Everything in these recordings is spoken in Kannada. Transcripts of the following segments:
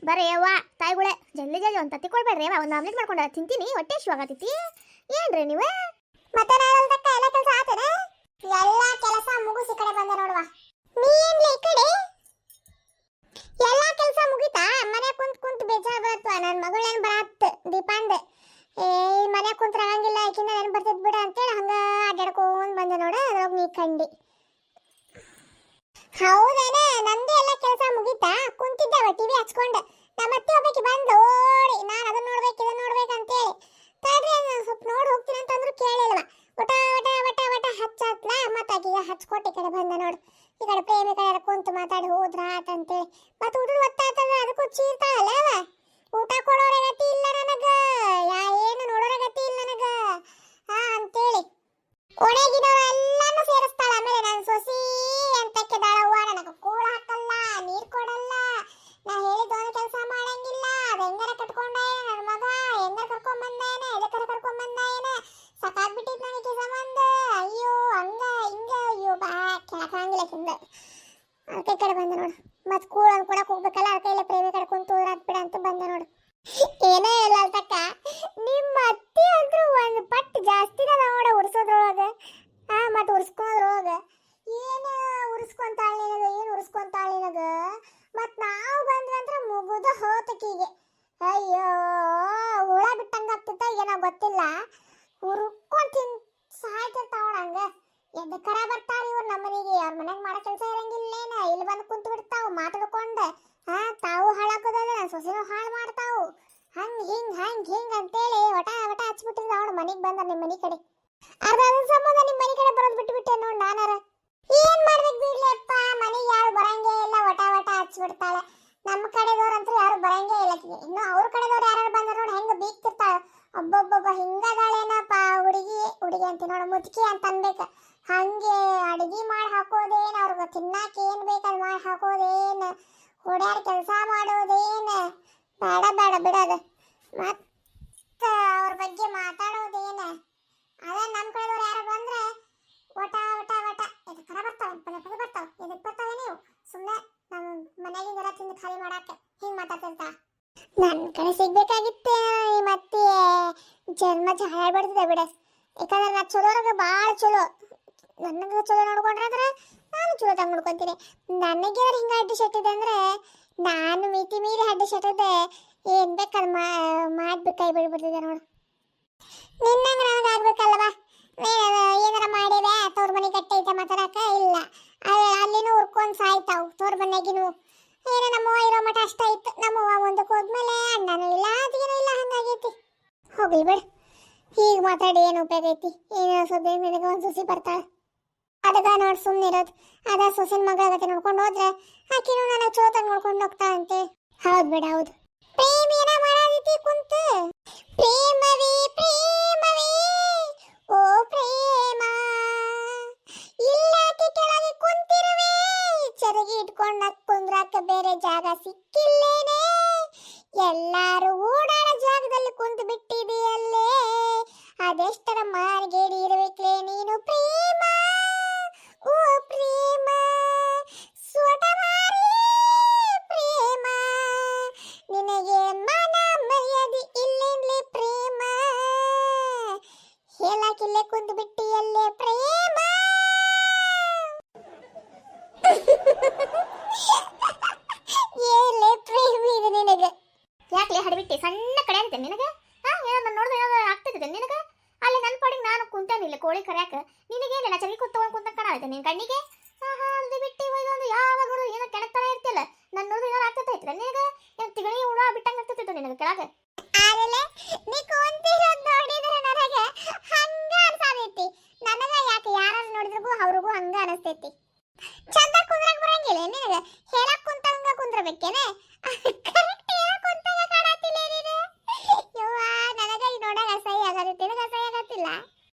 ಬರೇ ಅವ್ವ ತಾಯಿಗಳೇ ಜಲ್ದಿ ಜಲ್ದಿ ಒಂದು ತತ್ತಿ ಕೊಡ್ಬೇಡ್ರಿ ಅವ್ವ, ಒಂದು ಆಮ್ಲೆಟ್ ಮಾಡ್ಕೊಂಡು ತಿಂತೀನಿ, ಹೊಟ್ಟೆ ಶಿವಾಗತ್ತೈತಿ. ಏನ್ರಿ ನೀವು ಮತ್ತೆ ನಾಳಲ್ದಕ್ಕ ಎಲ್ಲ ಕೆಲಸ ಆತನ? ಎಲ್ಲ ಕೆಲಸ ಮುಗಿಸಿ ಕಡೆ ಬಂದೆ ನೋಡುವ. ನೀ ಏನ್ಲಿ ಈ ಕಡೆ ಎಲ್ಲ ಕೆಲಸ ಮುಗಿತಾ? ಮನೆ ಕುಂತ್ ಬೇಜಾರ್ ಬರತ್ವ. ನನ್ನ ಮಗಳೇನು ಬರತ್ತ ದೀಪಾಂದ ಮನೆ ಕುಂತ್ರ ಆಗಂಗಿಲ್ಲ, ಆಕಿನ ನೆನ್ ಬರ್ತಿದ್ ಬಿಡ ಅಂತೇಳಿ ಹಂಗ ಅಡ್ಡಾಡ್ಕೊಂಡ್ ಬಂದೆ ನೋಡ. ಅದ್ರೊಳಗೆ ನೀ ಕಂಡಿ. ಹೌದೇನ? ನಂದು ಎಲ್ಲ ಕೆಲಸ ಮುಗಿತಾ? ಕುಂತಿದ್ದವ ಟಿವಿ ಹಚ್ಕೊಂಡು. ನಮ್ಮ ಅತ್ತೆ ಒಬ್ಬಾಕಿ ಬಂದು ಓಡಿ ನಾನು ಅದನ್ನ ನೋಡ್ಬೇಕು ಇದನ್ನ ನೋಡ್ಬೇಕು ಅಂತೇಳಿ ತಡ್ರಿ ನಾನು ಸ್ವಲ್ಪ ನೋಡಿ ಹೋಗ್ತೀನಿ ಅಂತಂದ್ರು ಕೇಳಿಲ್ವ. ವಟ ವಟ ವಟ ವಟ ಹಚ್ಚತ್ಲ ಮತ್ತೆ ಆಕಿಗೆ ಹಚ್ಕೊಟ್ಟು ಈ ಕಡೆ ಬಂದ ನೋಡು. ಈ ಕಡೆ ಪ್ರೇಮಿ ಕಡೆ ಕುಂತು ಮಾತಾಡಿ ಹೋದ್ರ ಆತಂತೇಳಿ ಮತ್ತೆ ಊಟದ ಒತ್ತಾತಂದ್ರೆ ಅದಕ್ಕೂ ಚೀರ್ತಾಳಲ್ಲ ಅವ. ಊಟ ಕೊಡೋರ ಗತಿ ಇಲ್ಲ ನನಗ, ಏನು ನೋಡೋರ ಗತಿ ಇಲ್ಲ ನನಗ ಅಂತೇಳಿ ಒಣಗಿದವರು ಎಲ್ಲಾನು ಸೇರಿಸ್ತಾಳ. ಆಮೇಲೆ ನಾನು ಸೊಸಿ ಎಂತಕ್ಕೆ ದಾಳವ್ವ, ನನಗೆ ಕೂಳ ಹಾಕಲ್ಲ, ನೀರ್ ಕೊಡಲ್ಲ, ನಾ ಹೇಳಿದವನು ಕೆಲಸ ಮಾಡಂಗಿಲ್ಲ, ಅದು ಹೆಂಗಾರ ಕಟ್ಕೊಂಡಾಯನ ನನ್ನ ಮಗ, ಹೆಂಗಾರ ಕರ್ಕೊಂಡ್ ಬಂದಾಯನ, ಎದಕ್ಕಾರ ಕರ್ಕೊಂಡ್ ಬಂದಾಯನ, ಸಾಕಾಗ್ಬಿಟ್ಟಿದ್ ನನಗೆ ಸಂಬಂಧ. ಅಯ್ಯೋ ಹಂಗ ಹಿಂಗ, ಅಯ್ಯೋ ಬಾ ಕೇಳಕ್ಕಾಗಿಲ್ಲ ಹಿಂಗ. ಅದಕ್ಕೆ ಕಡೆ ಬಂದೆ ನೋಡು. ಮತ್ ಕೂಳ ಅನ್ಕೊಡಕ್ ಹೋಗ್ಬೇಕಲ್ಲ, ಅದಕ್ಕೆ ಇಲ್ಲ ಪ್ರೇಮಿ ಕಡೆ ಕುಂತು ಹೋದ್ರಾತ್ ಬಿಡ ಅಂತ ಬಂದೆ ನೋಡು. ಏನೇ ಇಲ್ಲ ಅಂತಕ್ಕ, ನಿಮ್ಮ ಅತ್ತಿ ಅಂದ್ರೂ ಒಂದು ಪಟ್ಟು ಜಾಸ್ತಿನ ನೋಡ ಉರ್ಸೋದ್ರೊಳಗ. ಮತ್ತೆ ಉರ್ಸ್ಕೊಂಡ್ರೊಳಗ ಏನು ಉರ್ಸ್ಕೊಂತಾಳ ನಿನಗ, ಏನು ಉರ್ಸ್ಕೊಂತಾಳ ನಿನಗ. ಮತ್ ನಾವು ಬಂದ್ವಂದ್ರ ಮುಗುದ ಹೋತಕೀಗೆ. ಅಯ್ಯೋ ಹುಳ ಬಿಟ್ಟಂಗ ಆಗ್ತಿತ್ತ ಏನೋ ಗೊತ್ತಿಲ್ಲ, ಹುರ್ಕೊಂಡ್ ಸಾಯ್ತಿರ್ತಾವಳ ಹಂಗ. ಎದಕ್ಕರ ಬರ್ತಾರ ಇವ್ರು ನಮ್ಮನಿಗೆ, ಅವ್ರ ಮನ್ಯಾಗ ಮಾಡೋ ಕೆಲಸ ಇರಂಗಿಲ್ಲೇನ, ಇಲ್ಲಿ ಬಂದು ಕುಂತು ಬಿಡ್ತಾವ ಮಾತಾಡ್ಕೊಂಡ. ತಾವು ಹಾಳಾಕೋದಲ್ಲ ನನ್ನ ಸೊಸೆನೂ ಹಾಳು ಮಾಡ್ತಾವು. ಹಂಗ್ ಹಿಂಗ್ ಅಂತೇಳಿ ವಟ ವಟ ಹಚ್ಬಿಟ್ಟಿಲ್ಲ ಅವಳು. ಮನೆಗೆ ಬಂದ ನಿಮ್ಮ ಮನೆ ಕಡೆ ಅರ್ಧ ಸಂಬಂಧ ನಿಮ್ಮ ಮನೆ ಕಡೆ ಬರೋದು ಬಿಟ್ಟು ನೋಡ್. ನಾನಾರ ಏನ್ ಮಾಡ್ಬೇಕು ಬಿಡ್ಲಿಯಪ್ಪ, ಮನೆಗೆ ಯಾರು ಬರಂಗೇ ಇಲ್ಲ, ವಟ ವಟ ಹಚ್ಬಿಡ್ತಾಳೆ. ನಮ್ಮ ಕಡೆದವ್ರಂತೂ ಯಾರು ಬರಂಗೇ ಇಲ್ಲ. ಇನ್ನು ಅವ್ರ ಕಡೆದವ್ರು ಯಾರು ಬಂದ ನೋಡಿ ಹೆಂಗ ಬೀಗ್ತಿರ್ತಾಳ. ಒಬ್ಬೊಬ್ಬೊಬ್ಬ ಹಿಂಗದಾಳೇನಪ್ಪ ಹುಡುಗಿ ಅಂತ ನೋಡ, ಮುದುಕಿ ಅಂತ ಅನ್ಬೇಕ. ಹಂಗೆ ಅಡಿಗೆ ಮಾಡಿ ಹಾಕೋದೇನ್, ಅವ್ರಿಗೆ ತಿನ್ನಾಕ ಏನ್ ಬೇಕದ್ ಮಾಡಿ ಹಾಕೋದೇನ್, ಹೊಡ್ಯಾರ ಕೆಲಸ ಮಾಡೋದೇನ್, ಬೇಡ ಬೇಡ ಬಿಡೋದು. ಮತ್ತ ಅವ್ರ ಬಗ್ಗೆ ಮಾತಾಡೋದೇನ. ಅದ ನಮ್ಮ ಕಡೆದವ್ರು ಯಾರು ಬಂದ್ರೆ ವಟ ವಟ ವಟ ಎದಕ್ಕರ ಬರ್ತಾವ, ಪದೇ ಪದೇ ಬರ್ತಾವ. ಎದಕ್ ಬರ್ತಾವೆ ನೀವು? ಸುಮ್ಮನೆ ನಮ್ಮ ಮನೆಯಾಗಿಂದೆಲ್ಲ ತಿಂದು ಖಾಲಿ ಮಾಡಾಕ ಹಿಂಗ್ ಮಾತಾಡ್ತಿರ್ತಾಳ. ನನ್ನ ಕಡೆ ಸಿಗ್ಬೇಕಾಗಿತ್ತೆ ಮತ್ತೆ ಜನ್ಮ ಜಾಳ ಬಿಡ್ತಿದೆ ಬಿಡ. ಯಾಕಂದ್ರೆ ನಾ ಚಲೋರಾಗ ಭಾಳ ಚಲೋ, ನನಗೆ ಚಲೋ ನೋಡ್ಕೊಂಡ್ರೆ ನಾನು ಚಲೋ ತಂಗ ನೋಡ್ಕೊಂತೀನಿ. ನನಗೆ ಹಿಂಗ ಅಡ್ಡಿ ಶೆಟ್ಟಿದೆ ಅಂದ್ರೆ ನಾನು ಮಿತಿ ಮೀರಿ ಅಡ್ಡಿ ಶೆಟ್ಟಿದೆ ಏನ್ ಬೇಕಾದ್ ಮಾಡ್ಬೇಕಾಗಿ ಬಿಡ್ಬಿಡ್ತಿದೆ ನೋಡು. ನಿನ್ನಂಗ ನನಗೆ ಆಗ್ಬೇಕಲ್ವಾ? ಏನಾರ ಮಾಡಿವೆ ತೋರ್ ಮನೆ ಗಟ್ಟಿ ಐತೆ ಮಾತಾಡಕ ಇಲ್ಲ, ಅಲ್ಲಿನೂ ಉರ್ಕೊಂಡ್ ಸಾಯ್ತಾವ್ ತೋರ್ ಮನೆಗಿನೂ. ಏನೋ ನಮ್ಮವ್ವ ಇರೋ ಮಠ ಅಷ್ಟ ಇತ್ತು. ನಮ್ಮವ್ವ ಮುಂದಕ್ಕೆ ಹೋದ್ಮೇಲೆ ಅಣ್ಣನೂ ಇಲ್ಲ ಅದೇನೂ ಇಲ್ಲ, ಹಂಗಾಗೈತಿ. ಹೋಗ್ಲಿ ಬಿಡು, ಹೀಗೆ ಮಾತಾಡಿ ಏನು ಉಪಯೋಗ ಐತಿ? ಏನೋ ಸೊಸೆ ಮೇಲೆ ಒಂದು ಸೊಸಿ ಬರ್ತಾಳೆ, ಅದಕ್ಕ ನೋಡಿ ಸುಮ್ಮನಿರೋದು. ಅದ ಸೊಸಿನ ಮಗಳಗತ್ತೆ ನೋಡ್ಕೊಂಡು ಹೋದ್ರೆ ಆಕಿನೂ ನನಗೆ ಚೋತಾಗ ನೋಡ್ಕೊಂಡು ಹೋಗ್ತಾಳಂತೆ. ಹೌದು ಬಿಡ, ಹೌದು. ಪ್ರೇಮ ಏನ ಮಾಡಾದೈತಿ ಕುಂತು? ಪ್ರೇಮವೇ ಪ್ರೇಮವೇ ಓ ಪ್ರೇಮ, ಇಲ್ಲಾಕೆ ಕೆಳಗೆ ಕುಂತಿರುವೆ, ಚರಗಿ ಇಟ್ಕೊಂಡ ಕುಂದ್ರಾಕ ಬೇರೆ ಜಾಗ ಸಿಕ್ಕಿಲ್ಲೇನೆ, ಎಲ್ಲಾರು ಓಡಾಡೋ ಜಾಗದಲ್ಲಿ ಕುಂತು ಬಿಟ್ಟಿದೆಯಲ್ಲೇ, ಅದೆಷ್ಟರ ಮಾರ್ಗೇಡಿ ಇರಬೇಕ್ಲೇ ನೀನು ಪ್ರೇಮ, ಓ ಪ್ರೇಮ, ಸ್ವಟಮಾರಿ ಪ್ರೇಮ, ನಿನಗೆ ಮನ ಮರ್ಯಾದೆ ಇಲ್ಲೇನ್ಲೇ ಪ್ರೇಮ, ಹೇಳಾಕಿಲ್ಲೇ ಕುಂತು ಬಿಟ್ಟಿಯಲ್ಲೇ ಪ್ರೇಮ. ಏನ್ಲೇ ಪ್ರೇಮ ಇದು ನಿನಗೆ? ಯಾಕ್ಲೆ ಹಡಿಬಿಟ್ಟಿ ಸಣ್ಣ ಕಡೆ ಆಗುತ್ತೆ ನಿನಗೆ? ಏನೋ ನಾನು ನೋಡಿದ್ರೆ ಏನೋ ಆಗ್ತಿದ್ದೆ ನಿನಗೆ? ಅಲ್ಲಿ ನನ್ನ ಪಾಡಿಗೆ ನಾನು ಕುಂತೇನಿಲ್ಲ ಕೋಳಿ ಕರ್ಯಾಕ, ನಿನಗೇನಿಲ್ಲ ಚಳಿ ಕೂತ್ಕೊಂಡು ಕುಂತ ಕಾಣಾಗುತ್ತೆ ನಿನ್ನ ಕಣ್ಣಿಗೆ. ಅದು ಬಿಟ್ಟು ಒಂದು ಯಾವಾಗ ನೋಡು ಏನೋ ಕೆಣಕ್ತಾನೆ ಇರ್ತಿಲ್ಲ, ನನ್ನ ನೋಡಿದ್ರೆ ಏನೋ ಆಗ್ತೈತೆ ಐತ್ರ ನಿನಗೆ? ಏನು ತಿಗಣಿ ಹುಳ ಬಿಟ್ಟಂಗೆ ಆಗ್ತಿತ್ತು ನಿನಗೆ ಕೆಳಗೆ. ಆಮೇಲೆ ನೀ ಕುಂತಿರೋದು ನೋಡಿದ್ರೆ ನನಗೆ ಹಂಗ ಅನ್ಸಾದೈತಿ. ನನಗ ಯಾಕೆ ಯಾರನ್ನ ನೋಡಿದ್ರಿಗೂ ಅವ್ರಿಗೂ ಹಂಗ ಅನಿಸ್ತೈತಿ. ಚಂದ ಕುಂದ್ರಕ್ ಬರಂಗಿಲ್ಲ ನಿನಗೆ? ಹೇಳಕ್ ಕುಂತಂಗ ಕುಂದ್ರಬೇಕೇನೆ? ಕರೆಕ್ಟ್ ಹೇಳಕ್ ಕುಂತಂಗ ಕಾಣತಿಲ್ಲ ನೀನು. ಯವ್ವ ನನಗ ಈ ನೋಡಾಗ ಅಸಹ್ಯ ಆಗತ್ತೆ, ನಿನಗೆ ಅಸಹ್ಯ ಆಗತ್ತಿಲ್ಲ?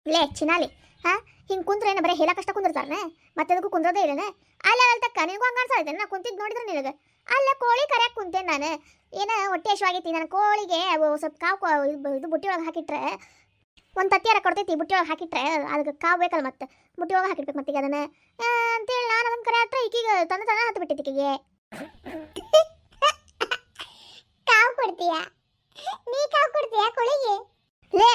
ಲೇ ಚಿನಾಲಿ, ಹಿಂಗೆ ಕುಂದ್ರೆ ಏನು ಬರೀ ಹೇಳಕ್ಕಷ್ಟ ಕುಂದಿರ್ತಾರನೆ, ಮತ್ತೆ ಅದಕ್ಕೂ ಕುಂದ್ರದೇ ಇಲ್ಲನೆ? ಅಲ್ಲ ತಕ್ಕ ನಿನಗೂ ಹಂಗೆ ಅನ್ಸಾಯ್ತೆ ನಾ ಕುಂತಿದ್ದು ನೋಡಿದ್ರೆ ನಿನಗೆ. ಅಲ್ಲ ಕೋಳಿ ಕರ್ಯಾಕೆ ಕುಂತೇನೆ ನಾನು, ಏನೋ ಹೊಟ್ಟೆ ಹಸಿವಾಗೈತಿ ನನ್ನ ಕೋಳಿಗೆ. ಸ್ವಲ್ಪ ಕಾವು ಇದು ಬುಟ್ಟಿ ಒಳಗೆ ಹಾಕಿಟ್ರೆ ಒಂದು ತತ್ತಿಯಾರ ಕೊಡ್ತೈತಿ, ಬುಟ್ಟಿ ಒಳಗೆ ಹಾಕಿಟ್ರೆ ಅದಕ್ಕೆ ಕಾವು ಬೇಕಲ್ಲ, ಮತ್ತೆ ಬುಟ್ಟಿ ಒಳಗೆ ಹಾಕಿಡ್ಬೇಕು ಮತ್ತೀಗ ಅದನ್ನು ಅಂತೇಳಿ ನಾನು ಅದನ್ನು ಕರೆ ಹತ್ರ ಈಗೀಗ ತಂದು ಹತ್ತು ಬಿಟ್ಟಿತ್ತು ಈಕೆಗೆ. ಕೊಡ್ತೀಯ ನೀ ಕಾವು ಕೊಡ್ತೀಯ ಕೋಳಿಗೆ ಲೇ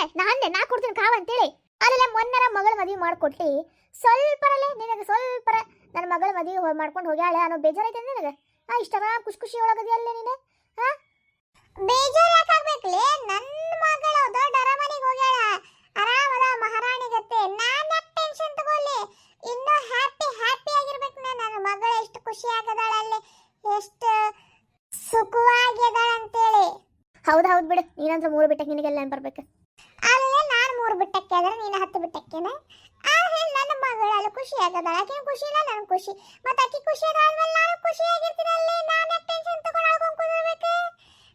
ನಾ ಕೊಡ್ತೀನಿ ಕಾವ ಅಂತೇಳಿ ಅಲ್ಲೇ ಮೊನ್ನೆರ ಮಗಳ ಮದುವೆ ಮಾಡ್ಕೊಟ್ಟಿ ಸ್ವಲ್ಪರಲ್ಲೇ ನಿನಗೆ ಸ್ವಲ್ಪರ ನನ್ನ ಮಗಳ ಮದುವೆ ಮಾಡ್ಕೊಂಡು ಹೋಗ್ಯಾಳೆ ಅನ್ನೋ ಬೇಜಾರೈತೆ ನಿನಗೆ ಇಷ್ಟರ ಖುಷಿ ಒಳಗದಿ ಅಲ್ಲೇ ನೀನು ಬೇಜಾರು ಯಾಕಾಗ್ಬೇಕ್ಲೆ ನನ್ನ ಮಗಳು ದೊಡ್ಡ ಅರಮನೆಗೆ ಹೋಗ್ಯಾಳ ಆರಾಮದ ಮಹಾರಾಣಿ ಗತ್ತೆ ನಾನು ಯಾಕೆ ಟೆನ್ಷನ್ ತಗೊಳ್ಳಿ ಇನ್ನೂ ಹ್ಯಾಪಿ ಆಗಿರ್ಬೇಕು ನನ್ನ ಮಗಳು ಎಷ್ಟು ಖುಷಿ ಆಗದಾಳ ಅಲ್ಲಿ ಎಷ್ಟು ಸುಖವಾಗಿದಾಳ ಅಂತೇಳಿ ಹೌದು ಬಿಡು ನೀನಂದ್ರೆ 3 ಬಿಟ್ಟಕ್ಕೆ ನಿನಗೆಲ್ಲ ನೆನಪು ಬರ್ಬೇಕು ಅಲ್ಲೇ ನಾನು 3 ಬಿಟ್ಟಕ್ಕೆ ಆದ್ರೆ ನೀನು 10 ಬಿಟ್ಟಕ್ಕೇನೆ ನನ್ನ ಮಗಳು ಅಲ್ಲಿ ಖುಷಿ ಆಗದಾಳ ಆಕೆ ಖುಷಿನ ನನ್ ಖುಷಿ ಮತ್ತೆ ಆಕೆ ಖುಷಿ ಆದ್ಮೇಲೆ ನಾನು ಖುಷಿಯಾಗಿರ್ತೀನಿ ಅಲ್ಲಿ ನಾನು ಯಾಕೆ ಟೆನ್ಷನ್ ತಗೊಂಡು ಆಡ್ಕೊಂಡು ಕೂದಿರ್ಬೇಕು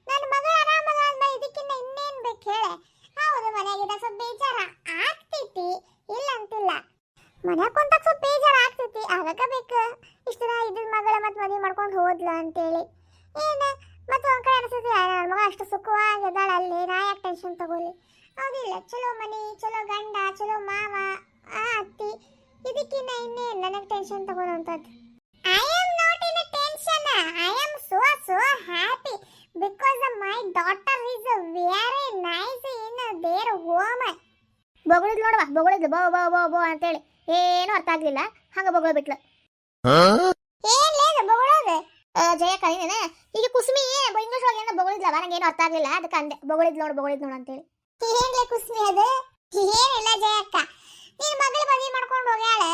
ನನ್ನ ಮಗಳು ಆರಾಮದ ಇದಕ್ಕಿಂತ ಇನ್ನೇನ್ ಬೇಕು ಹೇಳೆ ಹೌದು ಮನೆಯಾಗಿದ್ದ ಸ್ವಲ್ಪ ಬೇಜಾರ ಆಗ್ತೈತಿ ಇಲ್ಲ ಅಂತಿಲ್ಲ ಮನ್ಯಾಗ ಕುಂತಾಗ ಸ್ವಲ್ಪ ಬೇಜಾರ ಆಗ್ತೈತಿ ಆಗಕ ಬೇಕು ಇಷ್ಟು ದಿನ ಇದ್ದ ಮಗಳ ಮತ್ತೆ ಮದುವೆ ಮಾಡ್ಕೊಂಡು ಹೋದ್ಲು ಅಂತೇಳಿ ಏನು ಮತ್ತೆ ಒಂದ್ ಕಡೆ ಅನಿಸ್ತೈತಿ ನನ್ನ ಮಗ ಅಷ್ಟು ಸುಖವಾಗಿದ್ದಾಳ ಅಲ್ಲಿ ನಾ ಯಾಕೆ ಟೆನ್ಷನ್ ತಗೊಳ್ಳಿ ಹೌದಿಲ್ಲ ಚಲೋ ಮನಿ ಚಲೋ ಗಂಡ ಚಲೋ ಮಾವ ಅತ್ತಿ ಇದಕ್ಕಿನ್ನ ಇನ್ನೇನು ನನಗೆ ಟೆನ್ಷನ್ ತಗೊಳ್ಳೋಂಥದ್ದು I am not in tension I am so happy because my daughter is very nice in their home ಬೊಗಳಿದ್ ನೋಡವಾ ಬೊಗಳಿದ್ ಬೋ ಅಂತೇಳಿ ಏನೂ ಅರ್ಥ ಆಗ್ಲಿಲ್ಲ ಹಂಗ ಬೊಗಳ ಬಿಟ್ಲು ಏನ್ లేదు ಬೊಗಳೋದು ಜಯ ಕರೀನೇನೆ ಈಗ ಕುಸುಮಿ ಇಂಗ್ಲಿಷ್ ಒಳಗೆ ಏನೋ ಬೊಗಳಿದ್ಲವ ನಂಗೇನು ಅರ್ಥ ಆಗ್ಲಿಲ್ಲ ಅದಕ್ಕೆ ಅಂದೆ ಬೊಗಳಿದ್ ನೋಡು ಅಂತೇಳಿ ಏನ್ಲೆ ಕುಸ್ಮಿ ಅದು ಏನಿಲ್ಲ ಜಯಕ್ಕ ನೀನ್ ಮಗಳ ಮದುವೆ ಮಾಡ್ಕೊಂಡು ಹೋಗ್ಯಾಳೆ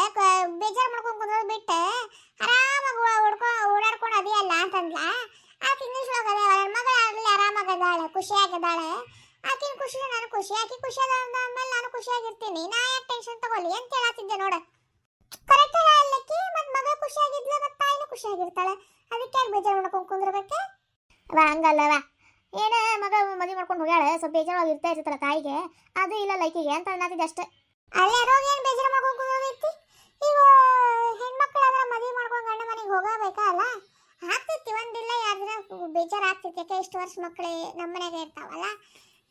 ಬೇಜಾರು ಮಾಡ್ಕೊಂಡು ಕುಂದ್ರೋದು ಬಿಟ್ಟು ಆರಾಮಾಗಿ ಓಡಾಡ್ಕೊಂಡು ಅದೇ ಅಲ್ಲ ಅಂತಂದ್ಲ ಆಕೆ ಇಂಗ್ಲಿಷ್ ಒಳಗೆ ಅದೇ ನನ್ನ ಮಗಳ ಆಗಲಿ ಆರಾಮಾಗದಾಳೆ ಖುಷಿಯಾಗದಾಳೆ ಆಕಿನ ಖುಷಿ ನಾನು ಖುಷಿ ಆಕೆ ಖುಷಿ ಆದ್ಮೇಲೆ ನಾನು ಖುಷಿಯಾಗಿರ್ತೀನಿ ನಾ ಯಾಕೆ ಟೆನ್ಷನ್ ತಗೊಳ್ಳಿ ಅಂತ ಹೇಳತ್ತಿದ್ದೆ ನೋಡು ಕರೆಕ್ಟ್ ಹೇಳಲಿಕ್ಕೆ ಮತ್ತೆ ಮಗ ಖುಷಿಯಾಗಿದ್ಲ ಮತ್ತೆ ತಾಯಿನೂ ಖುಷಿಯಾಗಿರ್ತಾಳೆ ಅದಕ್ಕೆ ಯಾಕೆ ಬೇಜಾರು ಮಾಡ್ಕೊಂಡು ಕುಂದ್ರಬೇಕು ಹಂಗಲ್ಲವ ಏನ ಮಗ ಮದುವೆ ಮಾಡ್ಕೊಂಡು ಹೋಗ್ಯಾಳೆ ಸ್ವಲ್ಪ ಬೇಜಾರಾಗಿ ಇರ್ತೈತಲ್ಲ ತಾಯಿಗೆ ಅದು ಇಲ್ಲ ಲೈಕಿಗೆ ಅಂತ ಅನ್ನತ್ತಿದ್ದೆ ಅಷ್ಟೇ ಅಲ್ಲೇ ರೋಗಿ ಏನು ಬೇಜಾರು ಮಾಡ್ಕೊಂಡು ಕುಂದ್ರೈತಿ ಈಗ ಹೆಣ್ಮಕ್ಳಾದ್ರೆ ಮದುವೆ ಮಾಡ್ಕೊಂಡು ಗಂಡ ಮನೆಗೆ ಹೋಗಬೇಕಲ್ಲ ಆಗ್ತೈತಿ ಒಂದಿಲ್ಲ 2 ದಿನ ಬೇಜಾರು ಆಗ್ತೈತಿ ಯಾಕೆ ಇಷ್ಟು ವರ್ಷ ಮಕ್ಕಳು ನಮ್ಮ ಮನೆಗೆ ಇರ್ತಾವಲ್ಲ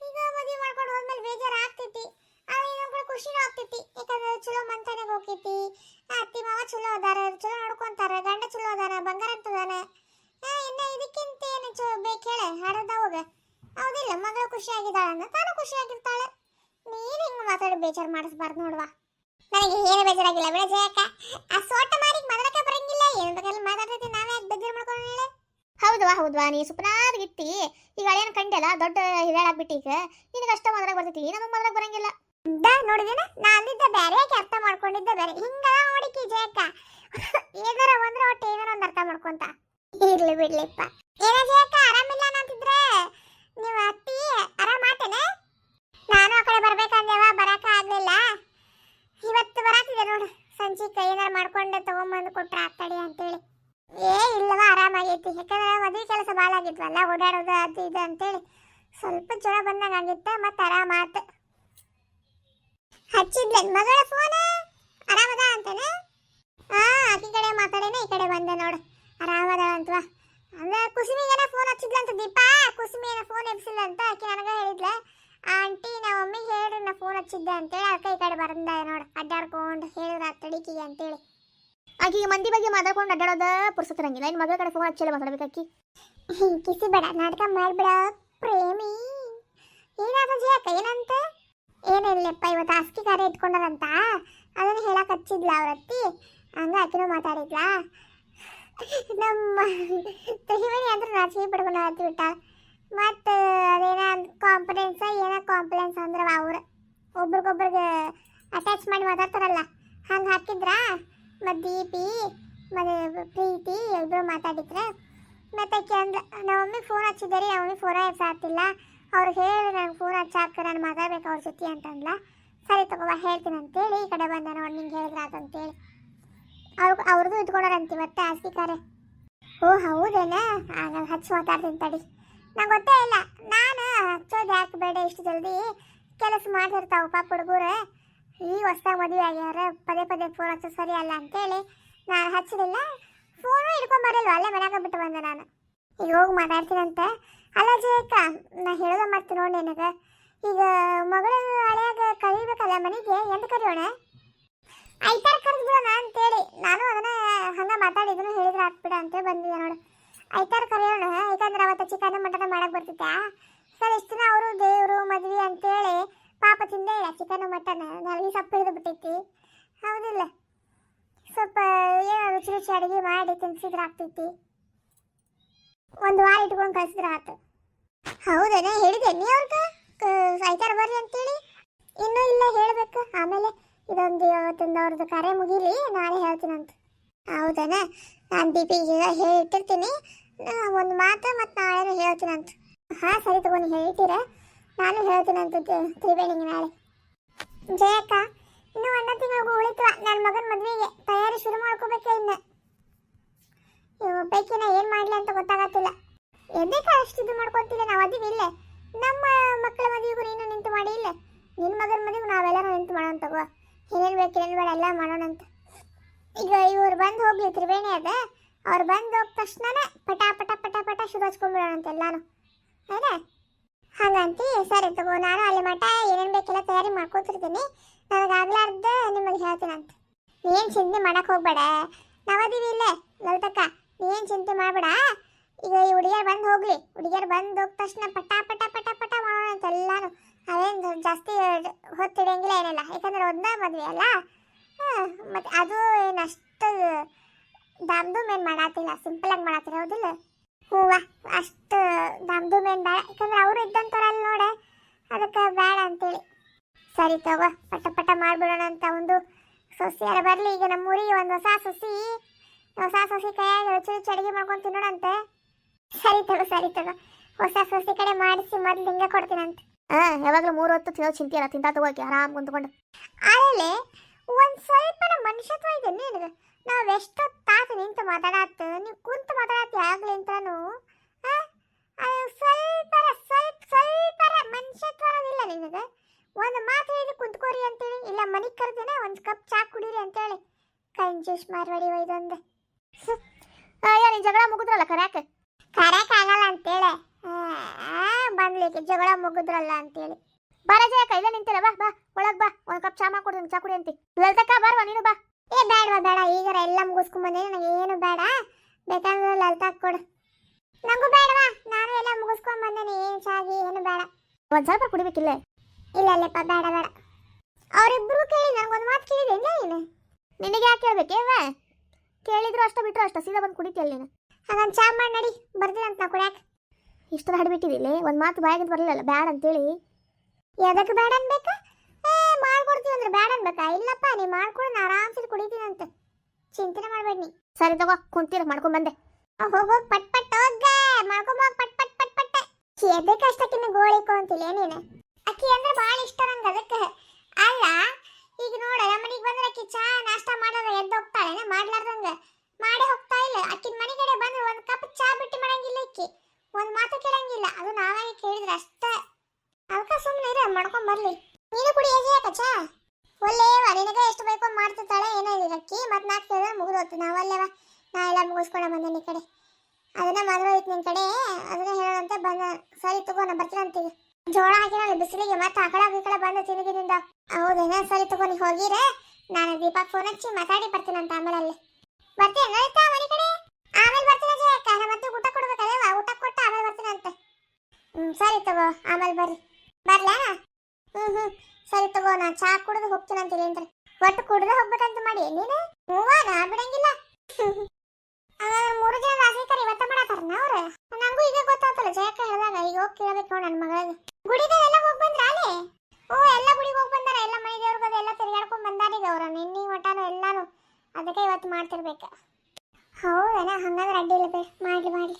ಈಗ ಮದುವೆ ಮಾಡ್ಕೊಂಡು ಹೋದ್ಮೇಲೆ ಬೇಜಾರು ಆಗ್ತೈತಿ ಇನ್ನೊಬ್ರು ಖುಷಿನೂ ಆಗ್ತೈತಿ ಯಾಕಂದ್ರೆ ಚಲೋ ಮಂತಾನೆಗೆ ಹೋಗ್ತೈತಿ ಅತ್ತಿ ಮಾವ ಚಲೋ ಅದಾರ ಚಲೋ ನೋಡ್ಕೊಂತಾರ ಗಂಡ ಚಲೋ ಅದಾರ ಬಂಗಾರ ಅಂತದಾನ ಇನ್ನು ಇದಕ್ಕಿಂತ ಏನು ಬೇಕು ಹೇಳೆ ಹಾಡದ ಹೋಗ ಹೌದಿಲ್ಲ ಮಗಳು ಖುಷಿಯಾಗಿದ್ದಾಳೆ ಅಂದ್ರೆ ತಾನು ಖುಷಿಯಾಗಿರ್ತಾಳೆ ನೀನು ಹಿಂಗೆ ಮಾತಾಡಿ ಬೇಜಾರು ಮಾಡಿಸ್ಬಾರ್ದು ನೋಡುವ ನನಗೆ ಏನು ಬೇಜಾರಾಗಿಲ್ಲ ಬಿಡ ಜಯಕ್ಕ ಆ ಸೋಟ ಮಾರಿಗೆ ಮಾತಾಡಕ್ಕೆ ಬರಂಗಿಲ್ಲ ಏನು ಬೇಕಲ್ಲ ಮಾತಾಡ್ತೈತಿ ನಾವೇ ಯಾಕೆ ಬೇಜಾರು ಮಾಡ್ಕೊಂಡು ಹೇಳಿ ಹೌದವಾ ನೀ ಸುಪ್ನಾದ್ಗಿತ್ತಿ ಈಗ ಹಳೆಯನ್ ಕಂಡೆಲ್ಲ ದೊಡ್ಡ ಹಿರಿಯಾಳಾಗ್ಬಿಟ್ಟು ಈಗ ನಿನಗೆ ಅಷ್ಟ ಮಾತಾಡಕ್ ಬರ್ತೈತಿ ನಮಗೆ ಮಾತಾಡಕ್ ಬರಂಗಿಲ್ಲ ನೋಡಿದೇನ ನಾ ಅಂದಿದ್ದ ಬೇರೆ ಯಾಕೆ ಅರ್ಥ ಮಾಡ್ಕೊಂಡಿದ್ದ ಬೇರೆ ಹಿಂಗ ನೋಡಿಕಿ ಜಯಕ್ಕ ಏನಾರ ಒಂದ್ರೆ ಒಟ್ಟು ಏನಾರ ಒಂದು ಅರ್ಥ ಮಾಡ್ಕೊಂತ ಇರ್ಲಿ ಬಿಡ್ಲಿಪ್ಪ ಏನ ಜಯಕ್ಕ ಆರಾಮಿಲ್ಲ ಅನ್ನಂತಿದ್ರೆ ನೀವು ಅತ್ತಿ ಆರಾಮ ಆತೇನೆ ನಾನು ಆ ಕಡೆ ಬರ್ಬೇಕಂದೇವ ಬರಕ ಆಗ್ಲಿಲ್ಲ ಇವತ್ತು ಬರಾತಿದೆ ನೋಡು ಸಂಜೆ ಏನಾರ ಮಾಡ್ಕೊಂಡು ತಗೊಂಬಂದು ಕೊಟ್ರ ಆಗ್ತಡಿ ಅಂತೇಳಿ ಇಲ್ಲವ ಆರಾಮಾಗೈತಿ ಯಾಕಂದ್ರೆ ಮದುವೆ ಕೆಲಸ ಭಾಳ ಆಗಿದ್ವಲ್ಲ ಓಡಾಡೋದು ಅದು ಇದು ಅಂತೇಳಿ ಸ್ವಲ್ಪ ಜ್ವರ ಬಂದಂಗ ಆಗಿತ್ತ ಮತ್ತೆ ಆರಾಮ ಆತ ಹಚ್ಚಿದ್ಲ ಮಗಳ ಫೋನ್ ಆರಾಮದ ಅಂತಾನೆ ಆಕಿ ಕಡೆ ಮಾತಾಡೇನೆ ಈ ಕಡೆ ಬಂದೆ ನೋಡು ಆರಾಮದ ಅಂತವಾ ಅಂದ್ರೆ ಕುಸುಮಿಗೇನ ಫೋನ್ ಹಚ್ಚಿದ್ಲ ಅಂತ ದೀಪಾ ಕುಸುಮಿ ಏನೋ ಫೋನ್ ಎಬ್ಸಿಲ್ಲ ಅಂತ ಆಕಿ ನನಗ ಹೇಳಿದ್ಲ ಆಂಟಿ ನಮ್ಮ ಮಮ್ಮಿಗೆ ಹೇಳ್ರಿ ನಾ ಫೋನ್ ಹಚ್ಚಿದ್ದೆ ಅಂತೇಳಿ ಅದಕ್ಕೆ ಈ ಕಡೆ ಬಂದ ನೋಡು ಅಡ್ಡಾಡ್ಕೊಂಡು ಹೇಳಿದ್ರ ತಡಿಕಿಗೆ ಅಂತೇಳಿ ಆಕಿಗೆ ಮಂದಿ ಬಗ್ಗೆ ಮಾತಾಡ್ಕೊಂಡು ಅಡ್ಡಾಡೋದ ಪುರ್ಸತ್ತಿರಂಗಿಲ್ಲ ಇನ್ನು ಮಗಳ ಕಡೆ ಫೋನ್ ಹಚ್ಚಲ್ಲ ಮಾತಾಡ್ಬೇಕು ಆಕಿ ಕಿಸಿ ಬೇಡ ನಾಟಕ ಮಾಡ್ಬೇಡ ಪ್ರೇಮಿ ಏನಾದ ಜಯಕ್ಕ ಏನಂತ ಏನಿಲ್ಲಪ್ಪ ಇವತ್ತು ಆಸ್ತಿ ಕಾರ್ಯ ಇಟ್ಕೊಂಡದಂತ ಅದನ್ನು ಹೇಳಕ್ ಹಚ್ಚಿದ್ಲ ಅವ್ರತ್ತಿ ಹಂಗ ಆಕಿನೂ ಮಾತಾಡಿದ್ಲ ನಮ್ಮ ತಹಿಮಣಿ ಅಂದ್ರೆ ನಾಚಿಕೆ ಪಡ್ಕೊಂಡು ಹತ್ತಿ ಬಿಟ್ಟ ಮತ್ತು ಅದೇನ ಕಾನ್ಫಿಡೆನ್ಸ್ ಏನೋ ಕಾಂಪ್ಲೆನ್ಸ್ ಅಂದ್ರೆ ಅವ್ರು ಒಬ್ರಿಗೊಬ್ರಿಗೆ ಅಟ್ಯಾಚ್ ಮಾಡಿ ಮಾತಾಡ್ತಾರಲ್ಲ ಹಂಗೆ ಹಾಕಿದ್ರ ಮತ್ತು ದೀಪಿ ಮತ್ತು ಪ್ರೀತಿ ಇಬ್ಬರು ಮಾತಾಡಿದ್ರೆ ಮತ್ತು ಅಂದ ನಮ್ಮ ಮಮ್ಮಿಗೆ ಫೋನ್ ಹಚ್ಚಿದ್ದಾರೆ ನಮ್ಮ ಮಮ್ಮಿ ಫೋನ ಎಬ್ಸಾತಿಲ್ಲ ಅವ್ರು ಹೇಳಿ ನಂಗೆ ಫೋನ್ ಹಚ್ಚಾಕ ನಾನು ಮಾತಾಡ್ಬೇಕು ಅವ್ರ ಜೊತೆ ಅಂತಂದ್ಲ ಸರಿ ತಗೋಬ ಹೇಳ್ತೀನಿ ಅಂತೇಳಿ ಈ ಕಡೆ ಬಂದೆ ನೋಡಿ ನಿಂಗೆ ಹೇಳಿದ್ರ ಅಂತೇಳಿ ಅವ್ರದ್ದು ಇಟ್ಕೊಂಡಾರಂತ ಇವತ್ತೆ ಆಸ್ತಿ ಕಾರ್ಯ ಓ ಹೌದೇನ ನಾನು ಹಚ್ಚಿ ಮಾತಾಡ್ತೀನಿ ತಡಿ ನಂಗೆ ಗೊತ್ತೇ ಇಲ್ಲ ನಾನು ಹಚ್ಚೋದು ಯಾಕೆ ಬೇಡ ಇಷ್ಟು ಜಲ್ದಿ ಕೆಲಸ ಮಾಡ್ತಿರ್ತಾವ ಪಾಪ ಹುಡುಗರು ಈಗ ಹೊಸ್ದಾಗಿ ಮದುವೆ ಆಗ್ಯಾರ ಪದೇ ಫೋನ್ ಹಚ್ಚೋ ಸರಿ ಅಲ್ಲ ಅಂತೇಳಿ ನಾನು ಹಚ್ಚಲಿಲ್ಲ ಫೋನು ಹಿಡ್ಕೊಂಬರಲ್ವ ಅಲ್ಲೇ ಮನ್ಯಾಗ ಬಿಟ್ಟು ಬಂದೆ ನಾನು ಈಗ ಹೋಗಿ ಮಾತಾಡ್ತೀನಂತ ಅಲ್ಲ ಜಯಕ್ಕ ನಾ ಹೇಳೋದ ಮಾಡ್ತೀನಿ ನೋಡಿ ನನಗೆ ಈಗ ಮಗಳು ಹಳೆಯಾಗ ಕರಿಬೇಕಲ್ಲ ಮನೆಗೆ ಎಂತ ಕರಿಯೋಣ ಐತಾರ ಕರೆದ್ಬಿಡೋಣ ಅಂತೇಳಿ ನಾನು ಅದನ್ನ ಹಂಗೆ ಮಾತಾಡಿದ್ರು ಹೇಳಿದ್ರೆ ಹಾಕ್ಬಿಡ ಅಂತೇಳಿ ಬಂದಿದ್ದೆ ನೋಡು ಐತಾರ ಕರೆಯೋಣ, ಯಾಕಂದ್ರೆ ಅವತ್ತು ಚಿಕನ್ ಮಟನ್ ಮಾಡಕ್ ಬರ್ತಿತ್ತ. ಸರ್ ಇಷ್ಟು ದಿನ ಅವರು ದೇವರು ಮದ್ವಿ ಅಂತೇಳಿ ಪಾಪ ತಿಂದೇ ಇಲ್ಲ ಚಿಕನ್ ಮಟನ್, ನನಗೆ ಸೊಪ್ಪು ಹಿಡಿದು ಬಿಟ್ಟೈತಿ. ಹೌದಿಲ್ಲ, ಸ್ವಲ್ಪ ಏನೋ ರುಚಿ ರುಚಿ ಅಡುಗೆ ಮಾಡಿ ತಿನ್ಸಿದ್ರೆ ಆಗ್ತೈತಿ. ಒಂದು ವಾರ ಇಟ್ಕೊಂಡು ಕಳ್ಸಿದ್ರೆ ಆತು. ಹೌದೇನೆ, ಹೇಳಿದೆ ನೀ ಅವ್ರಿಗೆ ಐತಾರ ಬರ್ರಿ ಅಂತೇಳಿ? ಇನ್ನೂ ಇಲ್ಲ, ಹೇಳ್ಬೇಕು ಆಮೇಲೆ. ಇದೊಂದು ಇವತ್ತಿಂದ ಅವ್ರದ್ದು ಕರೆ ಮುಗೀಲಿ, ನಾಳೆ ಹೇಳ್ತೀನಂತ. ಹೌದೇನ, ನಾನು ದೀಪಿಗೆ ಹೇಳಿಟ್ಟಿರ್ತೀನಿ ಒಂದು ಮಾತು, ಮತ್ತು ನಾಳೆ ಹೇಳ್ತೀನಂತ. ಹಾಂ ಸರಿ ತಗೊಂಡು ಹೇಳ್ತೀರ, ನಾನು ಹೇಳ್ತೀನಂತ ತ್ರಿವೇಣಿಗೆ ನಾಳೆ. ಜಯಕ್ಕ, ಇನ್ನೂ 1 ತಿಂಗಳು ಉಳಿತು ನನ್ನ ಮಗನ ಮದುವೆಗೆ ತಯಾರಿ ಶುರು ಮಾಡ್ಕೋಬೇಕೆ. ಇನ್ನು ಒಬ್ಬಾಕಿನ ಏನು ಮಾಡಲಿ ಅಂತ ಗೊತ್ತಾಗತ್ತಿಲ್ಲ. ಎದಕ್ಕೆ ಅಷ್ಟು ಇದು ಮಾಡ್ಕೊತಿಲ್ಲ, ನಾವು ಅದೀವಿ ಇಲ್ಲೇ. ನಮ್ಮ ಮಕ್ಕಳ ಮದುವೆಗೂ ನೀನು ನಿಂತು ಮಾಡಿ ಇಲ್ಲ, ನಿನ್ನ ಮಗನ ಮದುವೆಗೂ ನಾವೆಲ್ಲರೂ ನಿಂತು ಮಾಡೋಣ ತಗೋ. ಏನೇನು ಬೇಕು ಏನೇನು ಬೇಡ ಎಲ್ಲ ಮಾಡೋಣಂತ. ಈಗ ಇವ್ರು ಬಂದು ಹೋಗ್ಲಿ, ತ್ರಿವೇಣಿ ಅದ, ಅವ್ರು ಬಂದು ಹೋದ ತಕ್ಷಣ ಪಟ ಪಟ ಪಟ ಪಟ ಶುರು ಹಚ್ಕೊಂಡ್ಬಿಡೋಣಂತ ಎಲ್ಲಾನು. ಏನ ಹಾಗಂತಿ? ಸರಿ ತಗೋ, ನಾನು ಅಲ್ಲಿ ಮಠ ಏನೇನು ಬೇಕೆಲ್ಲ ತಯಾರಿ ಮಾಡ್ಕೊತಿರ್ತೀನಿ. ನನಗಾಗ್ಲಾರ್ದ ನಿಮಗೆ ಹೇಳ್ತೀನಂತ. ನೀನು ಚಿಂತೆ ಮಾಡಕ್ಕೆ ಹೋಗ್ಬೇಡ, ನಾವದೀವಿ ಇಲ್ಲೇ ಲಲಿತಕ್ಕ, ನೀನು ಚಿಂತೆ ಮಾಡಬೇಡ. ಈಗ ಈ ಹುಡುಗಿಯರು ಬಂದು ಹೋಗ್ಲಿ, ಹುಡುಗಿಯರು ಬಂದು ಹೋದ ತಕ್ಷಣ ಪಟ ಪಟ ಪಟ ಪಟ ಮಾಡೋಣ ಅಂತ ಎಲ್ಲಾನು. ಅವೇನು ಜಾಸ್ತಿ ಹೊತ್ತಿಡಂಗಿಲ್ಲ ಏನಿಲ್ಲ, ಯಾಕಂದ್ರೆ ಒಂದೇ ಮದುವೆ ಅಲ್ಲ. ಮತ್ತು ಅದು ಏನು ಅಷ್ಟು ದಾಮ್ದೂಮ್ ಏನು ಮಾಡತ್ತಿಲ್ಲ, ಸಿಂಪಲಾಗಿ ಮಾಡತ್ತೀರ ಹೌದಿಲ್ಲ? ಹೂವ ಅಷ್ಟು ದಾಮ್ದೂಮ್ ಏನು ಬೇಡ, ಯಾಕಂದ್ರೆ ಅವರು ಇದ್ದಂಥವ್ರಲ್ಲ ನೋಡೆ, ಅದಕ್ಕೆ ಬೇಡ ಅಂತೇಳಿ. ಸರಿ ತಗೋ, ಪಟ ಪಟ ಮಾಡಿಬಿಡೋಣ ಅಂತ. ಒಂದು ಸೊಸೆಯಾರ ಬರಲಿ, ಈಗ ನಮ್ಮೂರಿಗೆ ಒಂದು ಹೊಸ ಸೊಸಿ ಕೈಯಾಗ ರುಚಿ ರುಚಿ ಅಡುಗೆ ಮಾಡ್ಕೊಂಡು ತಿನ್ನೋಣಂತೆ. ಸರಿ ತಗೋ, ಹೊಸ ಸೊಸಿ ಕಡೆ ಮಾಡಿಸಿ ಮೊದಲು ಹಿಂಗೆ ಕೊಡ್ತೀನಂತ. ಯಾವಾಗಲೂ 3 ಹೊತ್ತು ತಿನ್ನೋ ಚಿಂತೆ ಅಲ್ಲ, ತಿಂತಾ ತಗೋಕೆ ಆರಾಮ್ ಕುಂತ್ಕೊಂಡು. ಆಮೇಲೆ ಒಂದು ಸ್ವಲ್ಪ ಮನುಷ್ಯತ್ವ ಇದೆ ನಿನಗೆ. ನಾವು ಎಷ್ಟೊತ್ತು ತಾಸು ನಿಂತು ಮಾತಾಡತ್ತ, ನೀವು ಕುಂತು ಮಾತಾಡತ್ತಿ ಆಗ್ಲಿ ಅಂತಾನು. ಸ್ವಲ್ಪ ಮನುಷ್ಯತ್ವ ಇಲ್ಲ ನಿನಗೆ. ಒಂದು ಮಾತು ಹೇಳಿ ಕುಂತ್ಕೋರಿ ಅಂತೇಳಿ, ಇಲ್ಲ ಮನೆಗೆ ಕರೆದೇನೆ ಒಂದು ಕಪ್ ಚಾ ಕುಡೀರಿ ಅಂತೇಳಿ. ಕಂಜೂಸ್ ಮಾರ್ವಾಡಿ ಒಯ್ದೊಂದು. ನೀನು ಜಗಳ ಮುಗಿದ್ರಲ್ಲ ಕರ್ಯಾಕೆ ಆಗಲ್ಲ ಅಂತೇಳಿ ಬಂದ್ಲಿಕ್ಕೆ ಜಗಳ ಮುಗಿದ್ರಲ್ಲ ಅಂತೇಳಿ. ಬಾರ ಜಯಕ್ಕ, ಇಲ್ಲ ನಿಂತಿಲ್ಲ, ಬಾ ಬಾ ಒಳಗೆ ಬಾ, ಒಂದು ಕಪ್ ಚಾ ಮಾಡ್ಕೊಡ್ತೀನಿ, ಚಾ ಕುಡಿ ಅಂತಿ. ಲಲಿತಕ್ಕ ಬರ್ವಾ ನೀನು ಬಾ. ಬೇಡ, ಈಗಾರ ಎಲ್ಲ ಮುಗಿಸ್ಕೊಂಬಂದೇನೆ, ನನಗೆ ಏನು ಬೇಡ. ಬೇಕಂದ್ರೆ ಲಲಿತಾಕ್ ಕೊಡು. ನಂಗೂ ಬೇಡವಾ, ನಾನು ಎಲ್ಲ ಮುಗಿಸ್ಕೊಂಬಂದೇನೆ, ಏನು ಚಾಗಿ ಏನು ಬೇಡ. ಒಂದು ಸ್ವಲ್ಪ ಕುಡಿಬೇಕಿಲ್ಲ? ಇಲ್ಲಪ್ಪ, ಬೇಡ. ಅವರಿಬ್ರು ಕೇಳಿ ನನಗೊಂದು ಮಾತು ಕೇಳಿದೆ ನೀನು. ನಿನಗೆ ಯಾಕೆ ಕೇಳಬೇಕೇವ? ಕೇಳಿದ್ರು ಅಷ್ಟ ಬಿಟ್ಟರು ಅಷ್ಟ, ಸೀದಾ ಬಂದು ಕುಡಿತೀಯಲ್ಲ ನೀನು. ಹಾಗಂದು ಚಾ ಮಾಡಿ ನಡಿ, ಬರ್ತೀನಂತ ನಾ ಕುಡಿಯಾಕ. ಇಷ್ಟು ಹಡ್ಬಿಟ್ಟಿದಿಲ್ಲ, ಒಂದು ಮಾತು ಬಾಯಾಗಿದ್ದು ಬರಲಿಲ್ಲ ಬ್ಯಾಡ ಅಂತೇಳಿ. ಎದಕ್ಕೆ ಬೇಡ ಅನ್ಬೇಕಾ? ಮಾಡ್ಕೊಡ್ತೀವಿ ಅಂದ್ರೆ ಬೇಡ ಅನ್ಬೇಕಾ? ಇಲ್ಲಪ್ಪ, ನೀ ಮಾಡ್ಕೊಡು, ನಾ ಆರಾಮ್ಸೆ ಕುಡಿತೀನಂತ, ಚಿಂತನೆ ಮಾಡ್ಬೇಡ ನೀ. ಸರಿ ತಗೋ, ಕುಂತೀರ ಮಾಡ್ಕೊಂಡ್ ಬಂದೆ. ಹೋಗೋ ಪಟ್ ಪಟ್ ಹೋಗ, ಮಾಡ್ಕೊಂಬೋಗ ಪಟ್ ಪಟ್ ಪಟ್ ಪಟ್. ಎದಕ್ಕೆ ಅಷ್ಟಕ್ಕಿನ್ನ ಗೋಳಿಕೋ ಅಂತಿಲ್ಲ ನೀನು? ಅಕ್ಕಿ ಅಂದ್ರೆ ಭಾಳ ಇಷ್ಟ ನಂಗೆ, ಅದಕ್ಕೆ. ಅಲ್ಲ ಈಗ ನೋಡ, ನಮ್ಮ ಮನೆಗೆ ಬಂದ್ರೆ ಅಕ್ಕಿ ಚಾ ನಾಷ್ಟ ಮಾಡೋದು ಎದ್ದು ಹೋಗ್ತಾಳೆ, ಮಾಡ್ಲಾರ್ದಂಗೆ ಮಾಡೇ ಹೋಗ್ತಾ ಇಲ್ಲ. ಅಕ್ಕಿನ ಮನೆ ಕಡೆ ಬಂದ್ರೆ ಒಂದು ಕಪ್ ಚಾ ಬಿಟ್ಟು ಮಾಡಂಗಿಲ್ಲ ಅಕ್ಕಿ, ಒಂದು ಮಾತು ಕೇಳಂಗಿಲ್ಲ. ಅದು ನಾವಾಗಿ ಕೇಳಿದ್ರೆ ಅಷ್ಟೇ. ಅದಕ್ಕೆ ಸುಮ್ಮನೆ ಇರ, ಮಾಡ್ಕೊಂಡ್ ಬರ್ಲಿ. ನೀನು ಕುಡಿ ಯಾಕ ಚಾ? ಒಲ್ಲೇವ, ನಿನಗೆ ಎಷ್ಟು ಬೇಕೋ ಮಾಡ್ತಿರ್ತಾಳೆ ಏನೋ ಅಕ್ಕಿ. ಮತ್ತೆ ನಾ ಕೇಳಿದ್ರೆ ಮುಗಿದೋತು. ನಾವಲ್ಲೇವ, ನಾ ಎಲ್ಲ ಮುಗಿಸ್ಕೊಂಡ ಬಂದೆ ಈ ಕಡೆ. ಅದನ್ನ ಮದುವೆ ಐತಿ ನಿನ್ನ ಕಡೆ, ಅದನ್ನ ಹೇಳೋಣಂತೆ ಬಂದ. ಸರಿ ತಗೋ, ನಾ ಬರ್ತೀನಂತೀಗ. ಜೋಳ ಹಾಕಿನಲ್ಲ ಬಿಸಿಲಿಗೆ, ಮತ್ತೆ ಆ ಕಡೆ ಬಂದ ತಿನ್ನಿಗಿನಿಂದ. ಹೌದೇನ? ಸರಿ ತಗೋ, ನೀ ಹೋಗಿರ, ನಾನು ದೀಪಕ್ ಫೋನ್ ಹಚ್ಚಿ ಮಾತಾಡಿ ಬರ್ತೀನಂತ. ಆಮೇಲೆ ಅಲ್ಲಿ ಬರ್ತೀನಿ ನಡೀತಾ ಮನೆ ಕಡೆ. ಆಮೇಲೆ ಬರ್ತೀನಿ ಜಯಕ್ಕ, ಮತ್ತೆ ಊಟ ಕೊಡ್ಬೇಕಲ್ಲೇವ, ಊಟ ಕೊಟ್ಟು ಆಮೇಲೆ ಬರ್ತೀನಂತೆ. ಸರಿ ತಗೋ, ಆಮೇಲೆ ಬರ್ಲಾ? ಸರಿ ತಗೋ, ನಾ ಚಾ ಕುಡಿದು ಹೋಗ್ತೀನಂತೀರಿ ಅಂದ್ರೆ ಒಟ್ಟು ಕುಡಿದು ಹೋಗ್ಬೇಕಂತ ಮಾಡಿ ನೀನು. ನಾ ಬಿಡಂಗಿಲ್ಲ. 3 ಜನ ರಾಜಕೀಯ ಇವತ್ತ ಮಾಡತ್ತಾರನ ಅವ್ರು. ನಂಗೂ ಈಗ ಗೊತ್ತಾಗ್ತಲ್ಲ ಜಯಕ್ಕ ಹೇಳಿದಾಗ. ಈಗ ಹೋಗಿ ಕೇಳ್ಬೇಕು ನೋಡಿ ನನ್ನ ಮಗಳಿಗೆ. ಗುಡಿಗೆಲ್ಲ ಹೋಗಿ ಬಂದ್ರ ಅಲ್ಲಿ? ಎಲ್ಲ ಗುಡಿಗೆ ಹೋಗಿ ಬಂದಾರ, ಎಲ್ಲ ಮನೆ ದೇವ್ರಿಗೆ ಎಲ್ಲ ತಿರುಗಾಡ್ಕೊಂಡ್ ಬಂದಾರ ಈಗ ಅವ್ರ. ನಿನ್ನೆ ಮಟನು ಎಲ್ಲಾನು ಅದಕ್ಕೆ ಇವತ್ತು ಮಾಡ್ತಿರ್ಬೇಕು. ಹೌದೇನ? ಹಂಗಂದ್ರೆ ಅಡ್ಡಿ ಇಲ್ಲ, ಬೇಡ ಮಾಡ್ಲಿ.